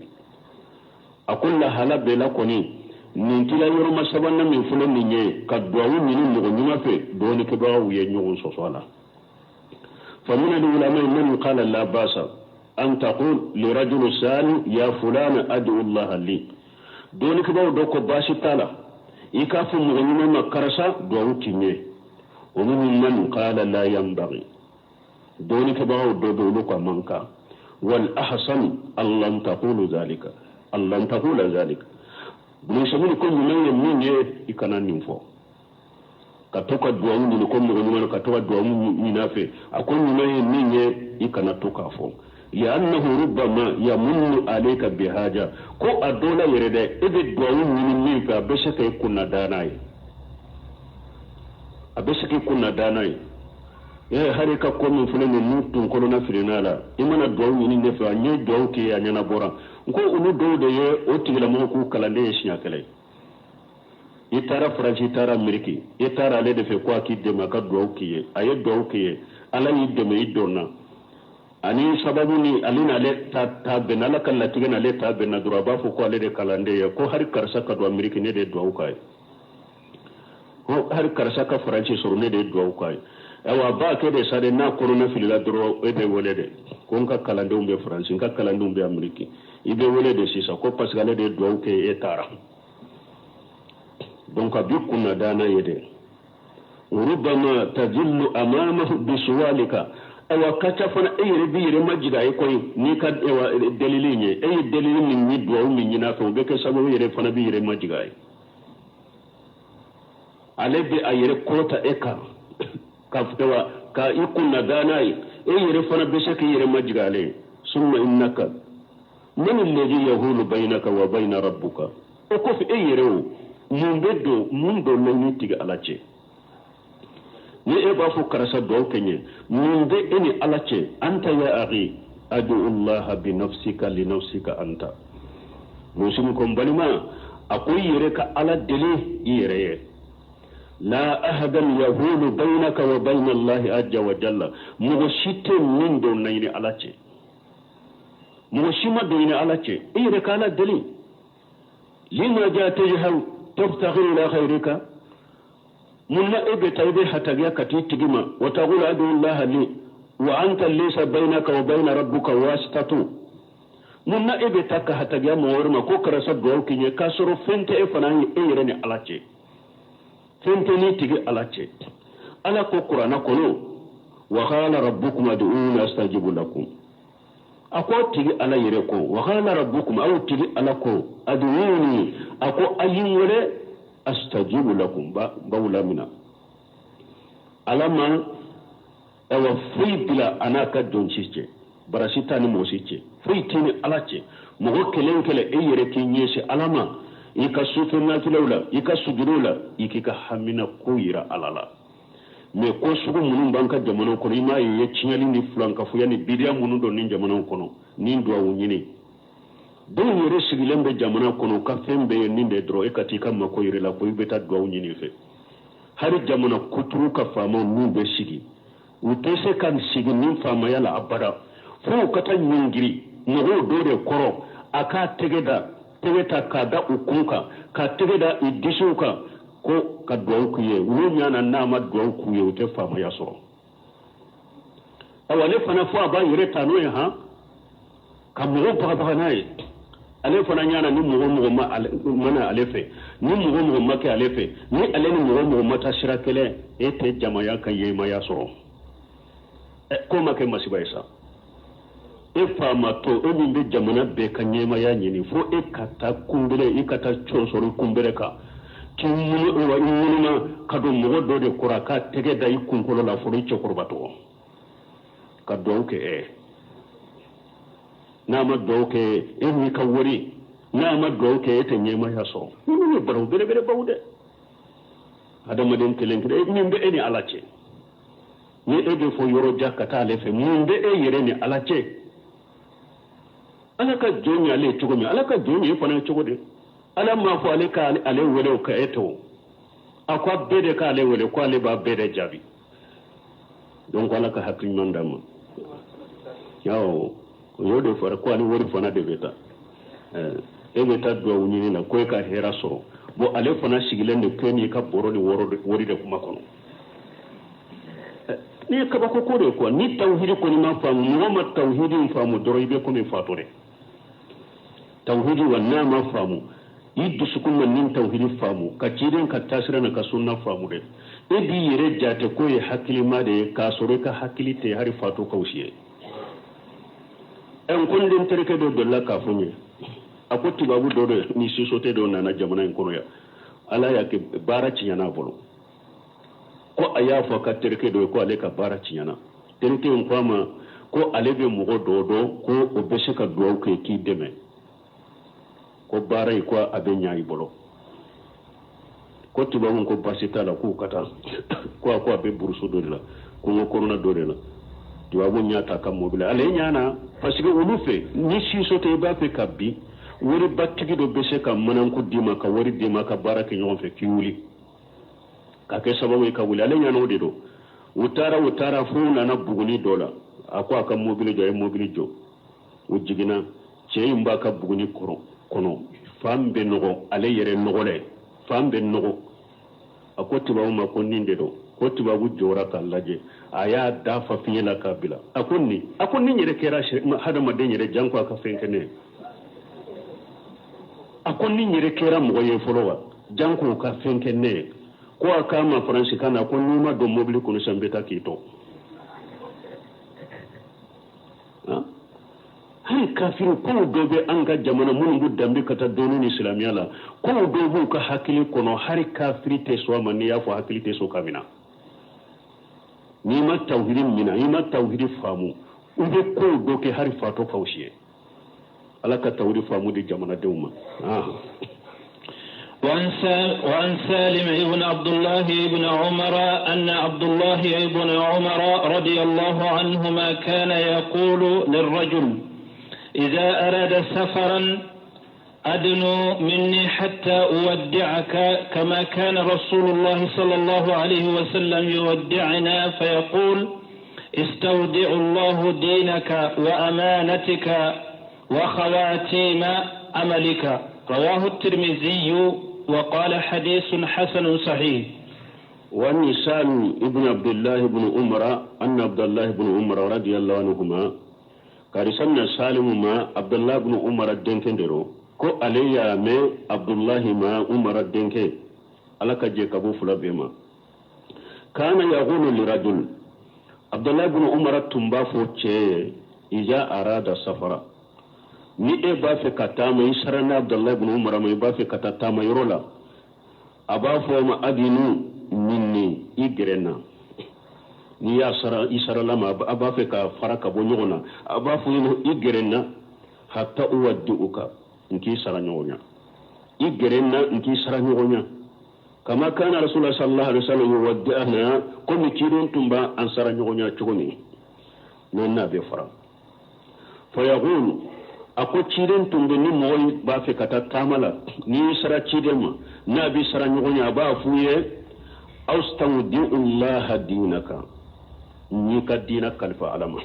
أقول لها بلا كوني نينتلا يوم سبنا من فلان نيني كدواو من نغنيما في دون كباو ينيون صوصالا فمن العلماء من قال لا باس أن تقول لرجل سالم يا فلان أدعو الله لي دون كباو دوكو باسي تالا يكافو نغنيما مكرسا دواو تيني ومن من قال لا ينبغي دوني كباو دودو لك منكا والأحسن الله تقول ذلك الله تقول ذلك بنسمون كل من يمين يكنا ننفو كتوكا دوام نكون نغنمان كتوكا دوام منافي أكون من يمين يكنا توكافو لأنه ربما يمن عليك بهاجة كو أدولا يرد إذا دوام من فأبسك يكون داناي أبسك يكون داناي hari ka ko min fulani mutun ko na firinala imana do ni ne fa ni do ke ya nyana bora ko unu do de ye o tigila mo ku kala de shinya kale itara franci tara ameriki itara le de fe ko ki de maka do ke ye aye do ke ye ala ni de me idona ani sababu ni alina le ta benala kala tigana le ta benna dura ba fu ko le de kala de ye ko har karsa ka do ameriki ne de do kai ko har karsa ka franci suru ne de do kai awa ba ke de sare na corona filila dro ebe wolede ko nka kalande umbe france nka kalande umbe ameriki ibe wolede sisa ko pasgale de do ke etara donc abi kunna dana yede rubama tadillu amamahu bisuwalika awa kacha fana eyre bi yere majiga e koy ni ka ewa delilinye e delilin ni do mi nyina to be ke sabo yere fana bi yere majiga e alebe ayere kota eka kaftawa ka ikunna danai yere fana bishaka yere majgale summa innaka man alladhi yahulu bainaka wa baina rabbuka o ko fi yere mun do lani tiga alace ni e ba fu karasa do kenye mun de eni alace anta ya akhi adu allah bi nafsika li nafsika anta musum ko balima akoy yere ka ala dele yere لا أحد يهول بينك وبين الله عز وجل مغشيت من دون نين علاتي مغشيما دون علاتي إيه ركالا دليل لما جاء تجهل تفتغي إلى خيرك من إبه تيبه حتى يكتي تجمع وتقول أدعو الله لي وأنت ليس بينك وبين ربك واسطة من إبه تك حتى يا مورما كوكرا سدوكي يكسر فنت إفناني إيه رني علاتي فنتني تيجي على على قرآن كله وقال ربكم ادعوني استجيب لكم أكو تيجي على يركو وقال ربكم أو تيجي على كو ادعوني أكو أين ولا استجيب لكم بولا منا على ما أو في بلا أنا كدون شيء براسيتاني موسيتي في تيني على شيء مغو كلين كلا أي ركين يسي على ما ika sufina tilawla ika sujurula ikika hamina koyira alala me ko sugu munun banka jamano ko ima ye chinyali ni flanka fu yani bidia munun do nin jamano kono nin do wunyini don yere sigilembe jamano kono ka fembe ninde dro ekati kam ko yire la ko ibeta do wunyini fe hari jamano kuturu ka famo mun be sigi utese kan siginin famaya la abada fo kata nyingiri mogo dore koro aka tegeta kada ukunka ka tegeda idisuka ko ka duwawu kuye wunya na nama duwawu kuye ute famaya so awale fana fo aba yire tano ya ha ka mogo baba nayi ale fana nyana ni mogo mana alefe ni mogo make alefe ni ale ni mogo mata shirakele ete jamaya kan yema ya so ko make masiba isa e fama to o min be jamana be kan yema ya nyini fo e kata kumbele e kata chonsoro kumbele ka kinyuno wa inyuma kado mogo do de kuraka tege da ikunkolo la fo ri chokorbato kado ke nama doke ni ka wori nama doke ete nyema ya so ni baro bere bawde adama den kelenkede min be eni alache ni ebe fo yoro jakata lefe min be yere ni alache alaka joni ale chogomi alaka joni fana chogode ala ma fo ale ka ale wele ka eto akwa bede ka ale wele ko ale ba bede jabi donc alaka hakki mandama yawo yode fara ko ani wori fana de beta beta do wuni na ko ka hera so bo ale fana sigilen de keni ka boro ni wori de kuma kono ni ka ba ko de ko ni tawhid ko ni ma famu muhammad tawhid famu doro ibe ko ni fatore tawhid wa na ma famu yiddu sukun nin tawhid famu ka ciren ka tasira na ka sunna famu de bi yere jate ko ye hakili ma de ka sore ka hakili te hari fatu kawsiye en kundin terke do dolla ka funye akoti babu do ni sisote do na jamana en kono ya ala ya ke bara cinyana bolo ko aya fo ka terke do ko ale ka bara cinyana terke en kwama ko ale be mugo do ko o be se ka do ko ki deme ko bara ko abenya ibolo ko tibabu ko basita la ko kata ko abe buruso do la ko korona do la tibabu nyata kam mobile ale nyana parce que ulufe ni sisote ba fe kabbi wori battigi do bese ka manan ko dima ka wori dima ka barake nyon fe kiwuli ka ke sababu ka wuli ale nyano de do utara fu na buguni dola akwa ka mobile jo wujigina cey mba ka buguni kono fambe nogo ale yere nogole fambe nogo akoti ba ma ko ninde do ko tibabu jora ka laje aya dafa fiela kabila akonni nyere kera hada maden yere janko aka fenkene akonni nyere kera moye folowa janko ka fenkene ko aka ma franci kana ko numa do mobile ko sambeta kito hay kafiru ko dobe anga jamana mun budambe kata donu ni islamiyya la ko dobu ka hakili kono hari kafiri te so manni ya fo hakili te so kamina ni ma tawhidin mina ni ma tawhidi famu ube ko doke hari fato kawshiye alaka tawhidi famu di jamana dewma وعن سالم بن عبد الله بن عمر أن عبد الله بن عمر رضي الله عنهما كان يقول للرجل إذا أراد سفرا أدنوا مني حتى أودعك كما كان رسول الله صلى الله عليه وسلم يودعنا فيقول استودع الله دينك وأمانتك وخواتيم عملك رواه الترمذي وقال حديث حسن صحيح. والنسان ابن عبد الله بن عمر أن عبد الله بن عمر رضي الله عنهما كارسنا سالم ما عبد الله بن عمر الدنكندرو ko alayya me abdullahi ma umar denke alaka je kabo fula bema kana yaqulu li rajul abdullahi ibn umar tumba fo che ija arada safara ni e ba fe kata mai sarana abdullahi ibn umar mai ba fe kata ta mai rola aba fo ma adinu minni igrena ni ya sara isara lama aba fe ka faraka bo nyona aba fo no igrena hatta uwadduka nki sara nyonya igerenna nki sara nyonya kama kana rasulullah sallallahu alaihi wasallam yuwaddana komi kidon tumba an sara nyonya chugoni nonna be fara fa yaqulu ako kidon tumbe ni moy ba fe kata tamala ni sara kidema na bi sara nyonya ba fuye awstawdi'u allah dinaka ni ka dina kalfa alama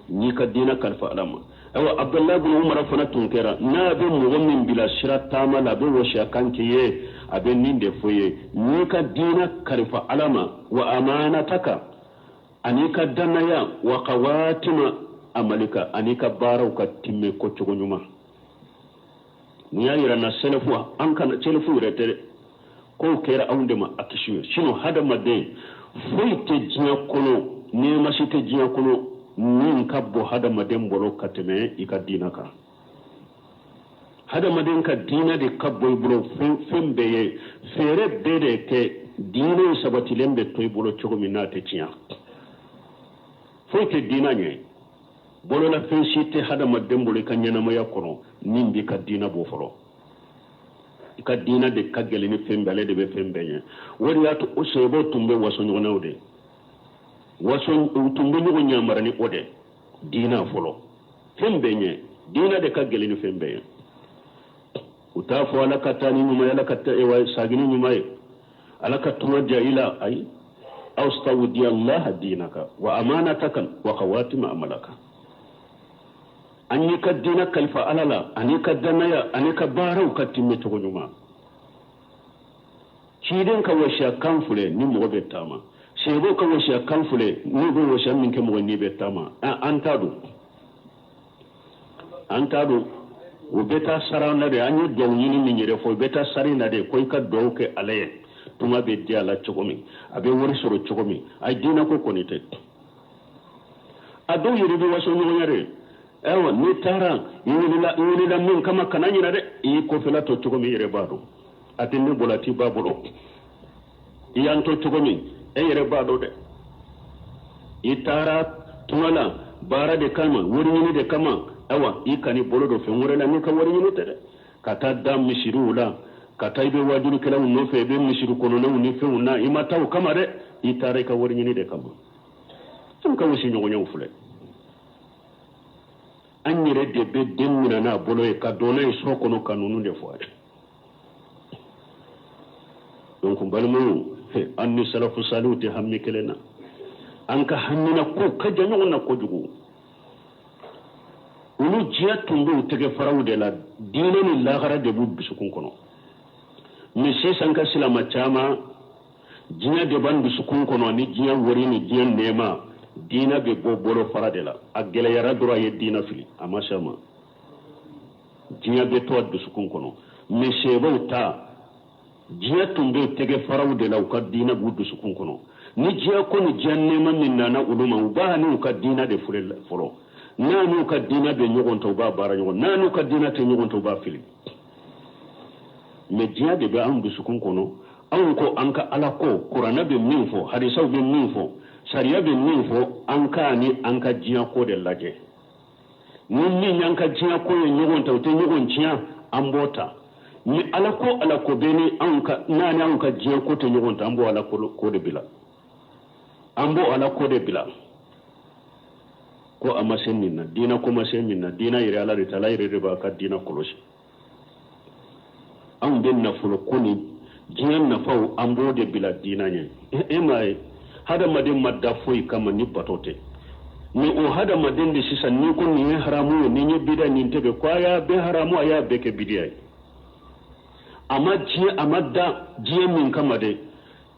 ni ka dina kalfa alama awa abdullah ibn umar fana tunkera na be mo min bila shirata mala be wo shakanke ye abe ninde foye ni ka dina kalfa alama wa amanataka anika danaya wa qawatima amalika anika barauka timme ko cogonyuma ni yayira na selefu an kana selefu rete ko kera aunde ma akishiyo shino hada madde foite jiya kono ne masite jiya kono nin kabbo hada madden bolo kateme ika dina ka hada madden ka dina de kabbo bolo fembe ye fere bede ke dina sabati lembe toy bolo chogo minate tiya foite dina nye bolo la fensite hada madden bolo kanyana maya kono nin bi ka dina bo folo ika dina de kagele ni fembe ale de be fembe nye wori ato o sebo tumbe waso nyonawde wason tumbe nyugo nyamara ni ode dina folo fembe nye dina de kagele ni fembe nye utafo ala katani nyuma ala katta ewa sagini nyuma ala katuma jaila ay awstawdi allah dinaka wa amanataka wa qawatima amalaka anni kaddina kalfa alala ani kaddanaya ani kabarau katimme to nyuma shiden ka washa kanfule ni mo betama shebo ka washa kanfule ni go washa min ke mo ni betama antadu o beta sarana de anyo do nyini min yere fo beta sarina de koy ka do ke alaye tuma be dia la chogomi abe wori soro chogomi ay dina ko konite ado yiri bi waso nyo nyare ewa ni tara yini la min kama kananyina de yi ko fela to chogomi yere bado atinde bolati babolo iyanto chogomi yere bado de itara tumala bara de kama wori nyini de kama awa ikani bolo do fengore la nika wori nyini tede kata dam mishiru la kata ibe wajuru kala no fe be mishiru kono na ni fe una imata o kama de itare ka wori nyini de kama tum ka wosi nyogo nyaw fule anyere de be demina na bolo e ka dona e soko no kanunu de fo donc balmu anni salafu saluti hammi kelena anka hammina ko kajanyo na ko jugu ulu jiya tumbe tege farawde la dina ni lagara de bu bisukun kono mi se sanka silama chama jiya de ban bisukun kono ni jiya wori ni jiya nema dina be bolo farade la agela yara dura ye dina fili amashama jiya be to bisukun kono mi se bauta jiya tumbe tege farawde la ka dina bu bisukun kono ni jiya ko ni jiya nema min nana uluma ba ni ka dina de fure folo nanu ka dina be nyogon to ba bara nyogon nanu ka dina te nyogon to ba fili me jiya de be an bisukun kono an ko an ka ala ko qur'ana be min fo hadisa be min fo sharia be min fo an ka ni an ka jiya ko de laje ni nyan ka jiya ko nyogon to te nyogon jiya an bota ni ala ko be ni an ka nani an ka jiya ko te nyogon to an bo ala ko de bila an bo ala ko de bila ko amasenina dina ko masenina dina ire ala ritala ire riba ka dina koloshi an ben na fulo kuni jiyan na faw an bode bila dina nye mai hada madin madda foi kama ni batote ni o hada madin de sisa ni ko ni haramu ni nye bida ni tebe kwa ya be haramu aya beke bidiya amma jiya amadda jiyan min kama de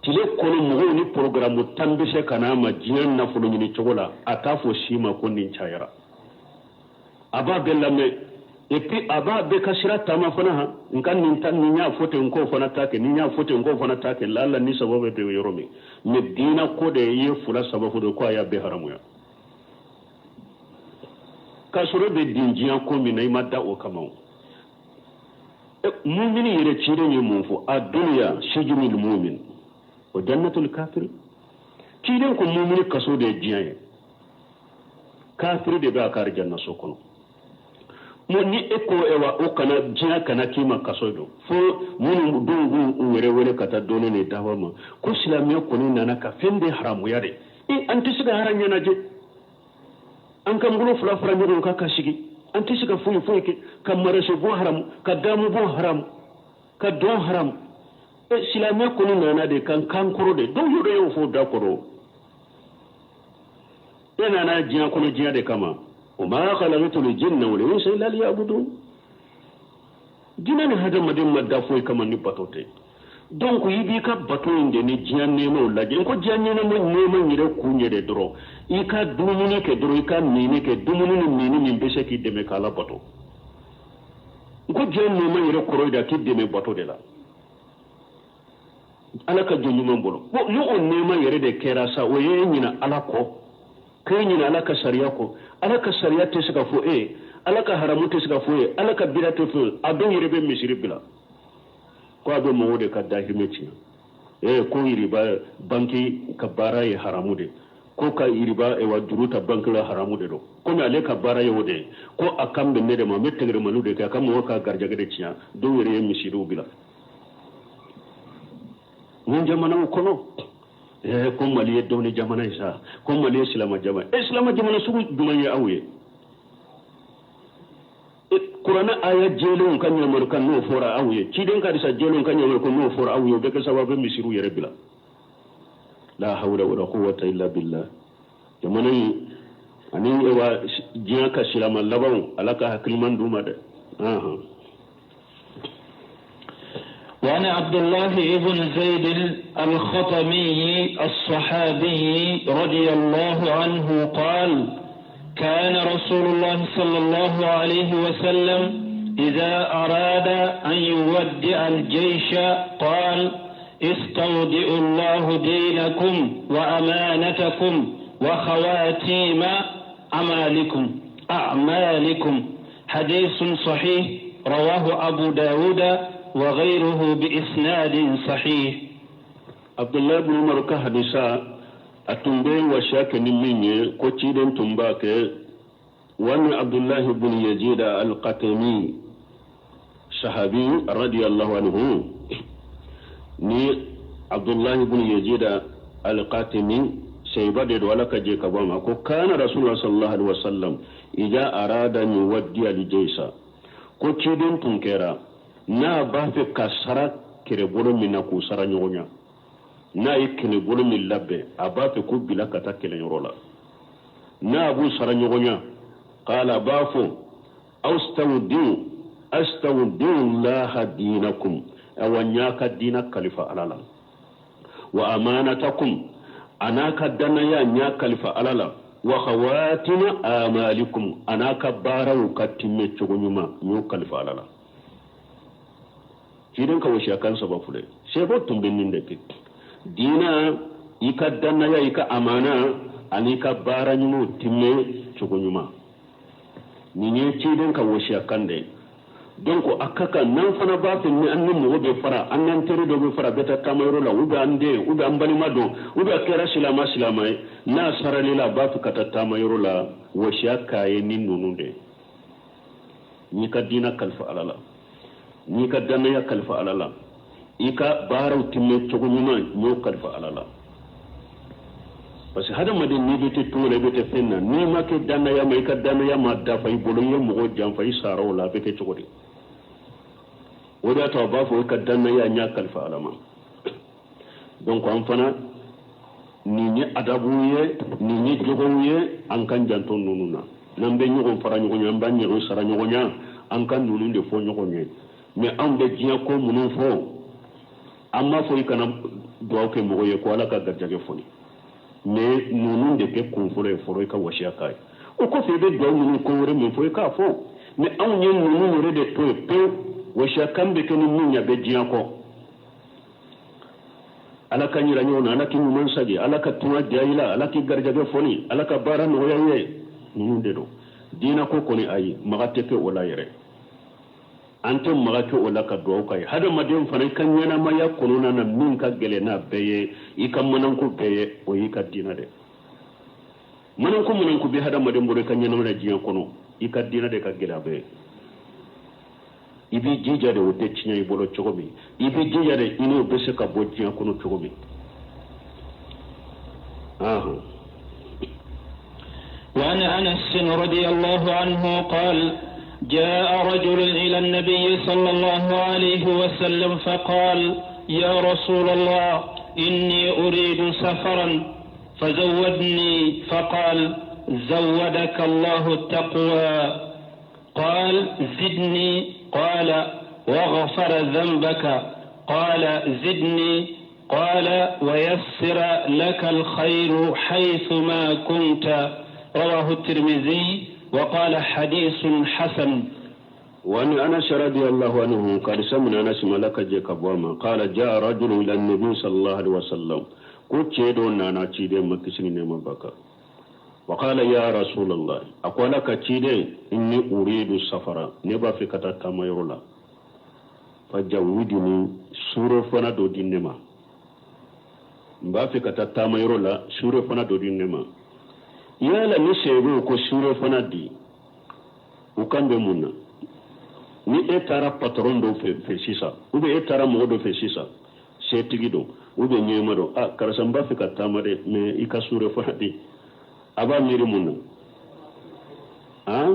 tile kono mugo ni programu tambise kana ma jiyan na fulu ni chogola atafo shima ko nin chayara aba bellame et puis aba be kasira tama fana ha nkan nin tan ni nya fote nko fana take ni nya fote nko fana take lalla ni sababu be yoromi me dina ko de ye fula sababu de ko ya be haramu ya kasuro be dinjiya ko mi nay madda o kamau mu'mini yere chire ni munfo ad-dunya shijnul mu'min wa jannatul kafir kiden ko mu'mini kaso de jiyan kafir de ba kar janna sokono mo ni eko ewa o kana jiya kana kima kaso do fo mun dungu were kata dono ne dawama ko islamiyo ko ni nana ka fende haramu yade anti siga haranya naje an kan gulo fula fura nyogo ka kashigi anti siga fuyi ke kamara so bo haram ka damu bo haram ka don haram islamiyo ko ni nana de kan kuro de don yodo yo fo da koro ina na jiya kono jiya de kama o ma khalaqtu al-jinna wal insa illa liya'budun jinan hada madin madda foi kama ni batote donc yibi ka bato inde ni jiyan ne mo laje ko jiyan ne mo nema nyire kunye de dro ika dumuni ke dro ika mini ke dumuni ni mini min bese ki deme kala bato ko jiyan ne mo nyire koroida ki deme bato de la alaka jonyu mambolo ko yo on nema yere de kera sa o ye nyina alako kay nyina alaka sharia ko alaka sharia te sika fo alaka haramu te sika fo alaka bidate fo abin yere be misiri bila ko abe mo de ka dahimeci ko iriba banki kabara ye haramu de ko ka iriba wa duruta banki la haramu de do ko na le kabara ye wode ko akambe ne de ma metegre malu de ka mo ka garjaga de ciya do yere ye misiru bila mun jamana ko no ko mali do ni jamana isa ko mali islama jamana su dumanye awye Qur'ana aya jelon kan nyamar kan no fora awye ci den ka disa jelon kan nyamar ko no fora awye be ka sababu misiru yere bila la hawla wala quwwata illa billah jamana ani wa jiya ka silama labaw alaka hakliman duma de وعن عبد الله بن زيد الخطمي الصحابي رضي الله عنه قال كان رسول الله صلى الله عليه وسلم إذا أراد أن يودع الجيش قال استودعوا الله دينكم وأمانتكم وخواتيم أعمالكم حديث صحيح رواه أبو داود وغيره بإسناد صحيح عبد الله بن عمر كحديثا أتنبي وشاك نميني كوتشيدن تنباك وأن عبد الله بن يزيد القتمي صحابي رضي الله عنه ني عبد الله بن يزيد القتمي سيبدد ولك جيك بما كان رسول الله صلى الله عليه وسلم إذا أراد أن يودي الجيش كوتشيدن تنكرا na ba fe kasara kere bolo mina ku sara nyonya na ikene bolo min labbe aba fe ku bila kata kele nyorola na abu sara nyonya qala bafu astawdu Allah dinakum awanyaka dina khalifa alala wa amanatakum anaka dana ya nya khalifa alala wa khawatina amalikum anaka barawu katimme chogonyuma nyu khalifa alala kidan ka washe kansa ba fule sai ba tumbin da ke dina ika danna ya ika amana ani ka baranyu mu timme chugonyuma ni ne kidan ka washe kan dai don ko akaka nan fana ba fin ni annin mu be fara annan tere do be fara beta kamayro la uba ande uba ambali mado uba kera silama na saralila ba fi katatta mayro la washe kaye nin nununde ni ka dina kalfa alala ni ka danna ya kalfa alala ika baraw timme chogo nyuma nyo kalfa alala parce hada madin ni bete tole bete fenna ni ma ke danna ya mai ka danna ya ma da fay bolo ye mo jam fay saraw la bete chogo de wada to ba fo ka danna ya nya kalfa alama donc am fana ni adabu ye ni jogo ye an kan janton nununa nambe nyugo fara nyugo nyamba nyugo sara nyugo nya an kan nunun de fo nyugo nye mais an be jiya ko munun fo amma fo ikana do ke mo ye ko ala ka garjage foni mais nunun de ke kun foro foro ka washiya kai o ko fe be do munun ko wore men fo ka fo mais an yen nunun wore de to pe washiya kambe ke ni munya be jiya ko ala ka nyira nyona ala ki mun saje ala ka tuwa jaila ala ki garjage foni ala ka bara no yaye nunun de do dina ko koni ayi magate ke wala yere ante magake wala ka do kai hada madin fane kan yana ma ya kununa na min ka gele na beye ikan manan ku beye o yika dina de manan ku be hada madin bore kan yana na jiyan kono ika dina de ka gela be ibi jija de wote chinya ibolo chogobi ibi jija de ino bese ka bo jiyan kono chogobi وعن أنس رضي الله عنه قال جاء رجل إلى النبي صلى الله عليه وسلم فقال يا رسول الله إني أريد سفرا فزودني فقال زودك الله التقوى. قال زدني. قال وغفر ذنبك. قال زدني. قال ويسر لك الخير حيثما كنت. رواه الترمذي وقال حديث حسن. وعن أنس رضي الله عنه قال سمع أنس ملك جكبوما قال جاء رجل إلى النبي صلى الله عليه وسلم قلت شيدون أنا تشيدين مكسرين مبكر وقال يا رسول الله أقول لك تشيدين إني أريد السفر نبا في كتاتا ميرولا فجاودني سورة فنا دو دينما نبا في كتاتا ميرولا سورة فنا دو دينما يالا نسيبو كو سورة فنا دي وكان بمنا ni e taara patron dɔ fɛ sisan ou bien e taara mɔgɔ dɔ fɛ sisan setigi dɔ ou bien ɲɛma dɔ karisa n b'a fɛ ka taama dɛ mais i ka suure fana di a b'a miiri mun na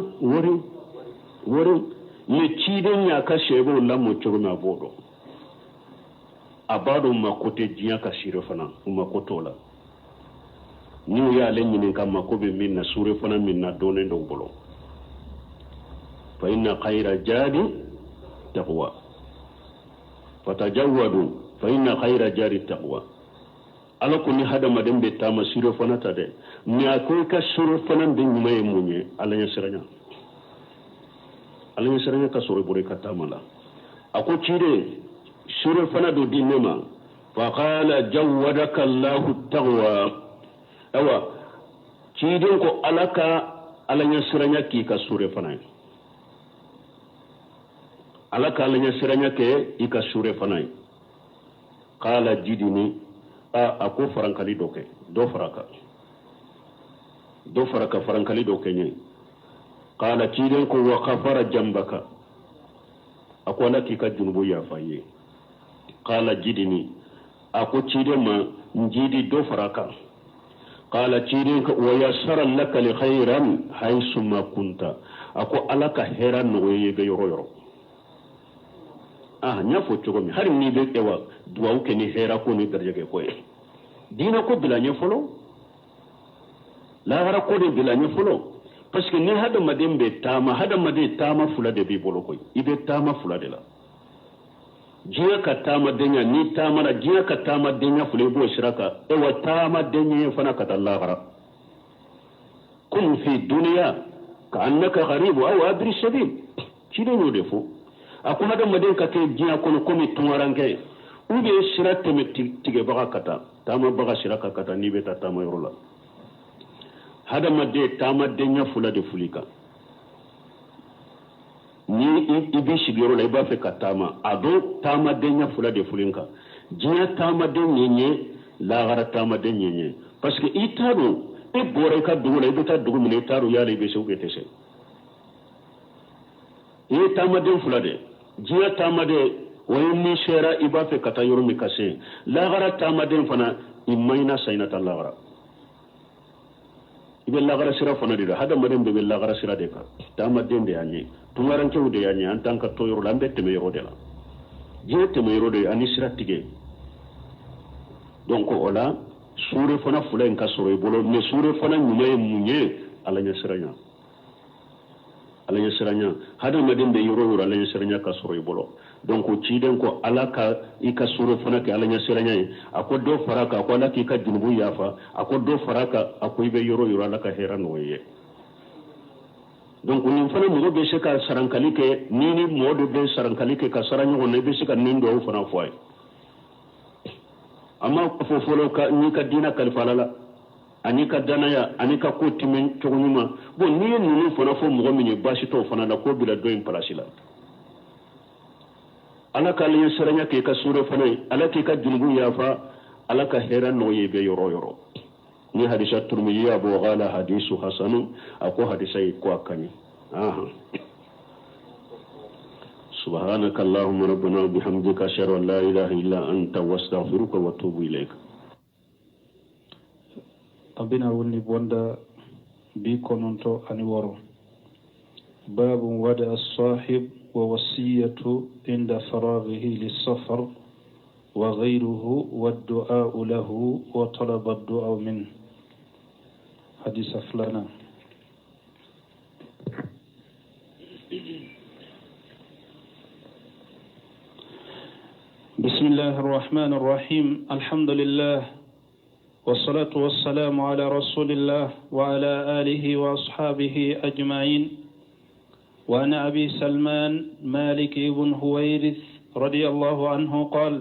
wari mais ciden y'a ka sɛbɛw lamɔ cogo min a b'o dɔn a b'a dɔn mako tɛ diɲɛ ka siire fana u mako t'o la ni u y'ale ɲininka mako bɛ min na suure fana min na dɔnnen dɔw bolo فإن خير جاد تقوى فتجودوا فإن خير جاد تقوى ala ko ni hada maden be tama siro fana ta de ni akoy ka siro fana be nyumay munye ala nya siranya ka soro bore ka tamala ako cire siro fana do dinema fa qala jawadaka allah taqwa awa cide ko alaka ala nya siranya ki ka sure fana alaka ala nya siranya ke ika sure fana qala jidini ako farankali doke do faraka farankali doke nye qala ciden ko wa khafara jambaka ako laki ka junubu ya faye qala jidini ako ciden ma njidi do faraka qala ciden ko wa yassara laka li khairan haythu ma kunta ako alaka heran no yebe yoro nyafo cogo mi hari ni be ewa duwa ke ni hera ko ni darje ko dina ko bilanye folo la gara ko de bilanye folo parce que ni hada madembe tama fula de bi bolo ko ibe tama fula de la jiya ka tama denya ni tama na jiya ka tama denya fule bo shiraka ewa tama denya fana ka Allah gara kun fi dunya ka annaka gharib aw abri sabil ci de no defo ako hada maden ka ke jiya kono komi tumaranke ube shirate me tige baga kata tama baga shiraka kata ni beta tama yorola hada madde tama denya fula de fulika ni ibi shigiro la iba fe katama ado tama denya fula de fulinka jiya tama denyenye la gara tama denyenye parce que itaro e bore ka dugula ibeta dugu mine taro yale be shuke tese e tama den fula de jiya tama de wayin ni shera iba fe kata yoro mi kase la gara tama den fana imayna sainata la gara ibe la gara sira fana de hada maden be la gara sira de ka tama den de anye tumaran cew de anye en tant que to yoro lambe teme yoro de la je teme yoro de ani sira tige donc ola sure fana fulen ka soro bolo me sure fana nyume munye alanya siranya hada maden be yoro alanya siranya ka soro bolo donc ci den ko alaka ika sure fana ke alanya siranya ako do faraka ako alaka ika junubu yafa ako do faraka ako ibe yoro alaka heran woye donc ni fana mo be se ka sarankali ke ni modo be sarankali ke ka saranyo ne be se ka nindo fana foy amma ko folo ka ni ka dina kalfalala ani ka danaya ani ka ko timen togonyuma bon ni nunu fana fo mo mi bashi to fana la ko bila do in parasila alaka alanya siranya ke ka sure fana alaka ka junubu yafa alaka heran no yebe yoro ni hadisa turmiyi abu ghala hadisu hasanu ako hadisa ko akani subhanaka allahumma rabbana bihamdika ashhadu an la ilaha illa anta wastaghfiruka wa atubu ilayk abina woni bonda bi kononto ani woro babu wada as-sahib ووصية عند فراغه للسفر وغيره والدعاء له وطلب الدعاء منه حديث فلانا بسم الله الرحمن الرحيم الحمد لله والصلاة والسلام على رسول الله وعلى آله وأصحابه أجمعين وعن أبي سلمان مالك بن هويرث رضي الله عنه قال